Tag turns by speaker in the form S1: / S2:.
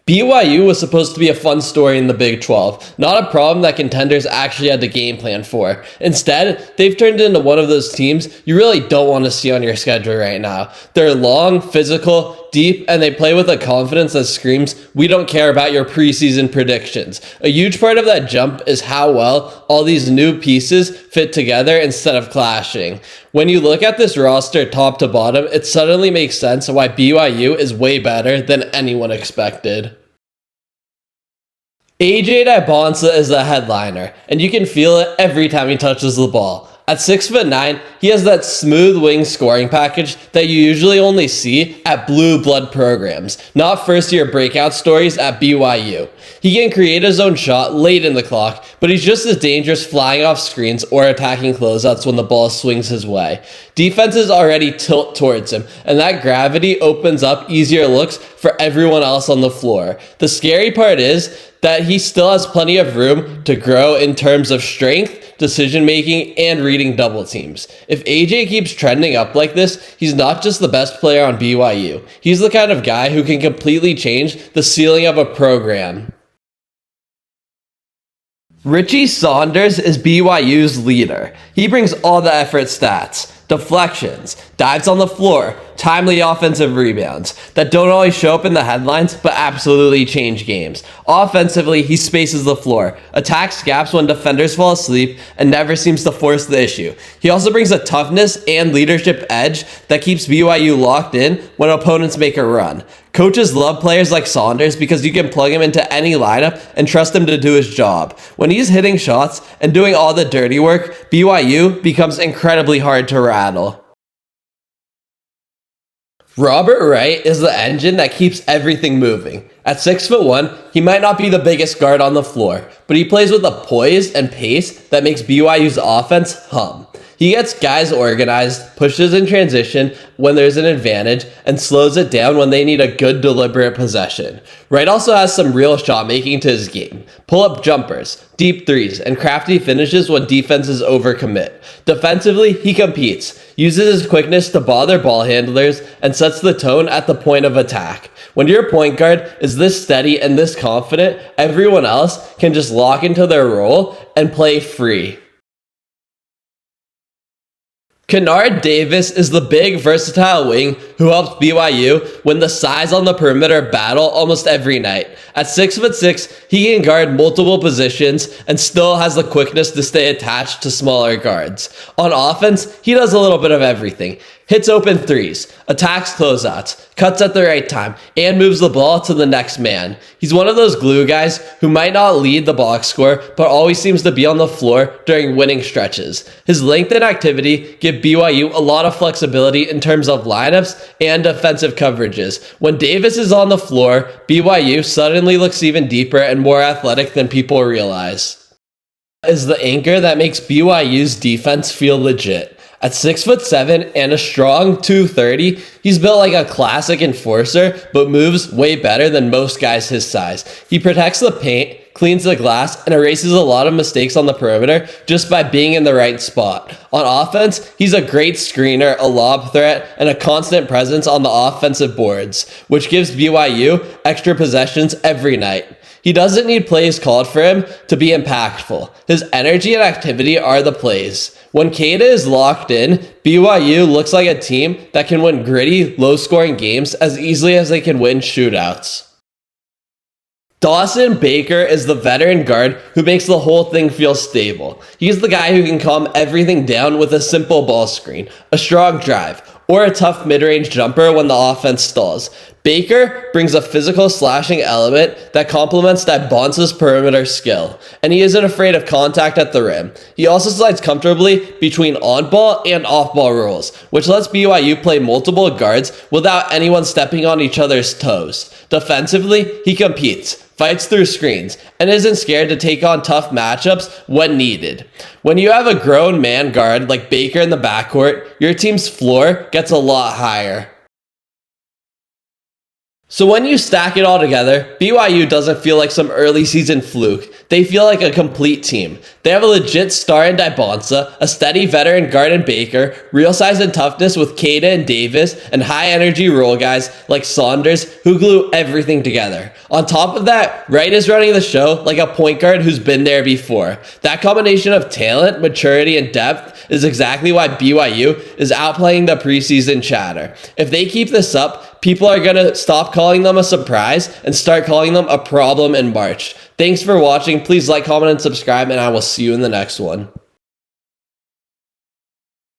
S1: BYU was supposed to be a fun story in the Big 12, not a problem that contenders actually had to game plan for. Instead, they've turned into one of those teams you really don't want to see on your schedule right now. They're long, physical, deep, and they play with a confidence that screams, we don't care about your preseason predictions. A huge part of that jump is how well all these new pieces fit together instead of clashing. When you look at this roster top to bottom, it suddenly makes sense why BYU is way better than anyone expected. Dybantsa is the headliner, and you can feel it every time he touches the ball. At 6'9", he has that smooth wing scoring package that you usually only see at blue blood programs, not first-year breakout stories at BYU. He can create his own shot late in the clock, but he's just as dangerous flying off screens or attacking closeouts when the ball swings his way. Defenses already tilt towards him, and that gravity opens up easier looks for everyone else on the floor. The scary part is that he still has plenty of room to grow in terms of strength, decision-making, and reading double teams. If AJ keeps trending up like this, he's not just the best player on BYU. He's the kind of guy who can completely change the ceiling of a program. Richie Saunders is BYU's leader. He brings all the effort stats, deflections, dives on the floor, timely offensive rebounds that don't always show up in the headlines but absolutely change games. Offensively, he spaces the floor, attacks gaps when defenders fall asleep, and never seems to force the issue. He also brings a toughness and leadership edge that keeps BYU locked in when opponents make a run. Coaches love players like Saunders because you can plug him into any lineup and trust him to do his job. When he's hitting shots and doing all the dirty work, BYU becomes incredibly hard to rattle. Wright is the engine that keeps everything moving. At 6'1", he might not be the biggest guard on the floor, but he plays with a poise and pace that makes BYU's offense hum. He gets guys organized, pushes in transition when there's an advantage, and slows it down when they need a good deliberate possession. Wright also has some real shot making to his game. Pull-up jumpers, deep threes, and crafty finishes when defenses overcommit. Defensively, he competes, uses his quickness to bother ball handlers, and sets the tone at the point of attack. When your point guard is this steady and this confident, everyone else can just lock into their role and play free. Kennard Davis is the big, versatile wing who helps BYU win the size on the perimeter battle almost every night. At 6'6", he can guard multiple positions and still has the quickness to stay attached to smaller guards. On offense, he does a little bit of everything. Hits open threes, attacks closeouts, cuts at the right time, and moves the ball to the next man. He's one of those glue guys who might not lead the box score, but always seems to be on the floor during winning stretches. His length and activity give BYU a lot of flexibility in terms of lineups and defensive coverages. When Davis is on the floor, BYU suddenly looks even deeper and more athletic than people realize. Is the anchor that makes BYU's defense feel legit. At 6'7" and a strong 230, he's built like a classic enforcer, but moves way better than most guys his size. He protects the paint, cleans the glass, and erases a lot of mistakes on the perimeter just by being in the right spot. On offense, he's a great screener, a lob threat, and a constant presence on the offensive boards, which gives BYU extra possessions every night. He doesn't need plays called for him to be impactful. His energy and activity are the plays. When Keita is locked in, BYU looks like a team that can win gritty, low-scoring games as easily as they can win shootouts. Dawson Baker is the veteran guard who makes the whole thing feel stable. He's the guy who can calm everything down with a simple ball screen, a strong drive, or a tough mid-range jumper when the offense stalls. Baker brings a physical slashing element that complements Dybantsa's perimeter skill, and he isn't afraid of contact at the rim. He also slides comfortably between on-ball and off-ball rolls, which lets BYU play multiple guards without anyone stepping on each other's toes. Defensively, he competes, fights through screens, and isn't scared to take on tough matchups when needed. When you have a grown man guard like Baker in the backcourt, your team's floor gets a lot higher. So when you stack it all together, BYU doesn't feel like some early season fluke. They feel like a complete team. They have a legit star in Dybantsa, a steady veteran guard in Baker, real size and toughness with Keita and Davis, and high energy role guys like Saunders who glue everything together. On top of that, Wright is running the show like a point guard who's been there before. That combination of talent, maturity, and depth is exactly why BYU is outplaying the preseason chatter. If they keep this up, people are going to stop calling them a surprise and start calling them a problem in March. Thanks for watching. Please like, comment, and subscribe, and I will see you in the next one.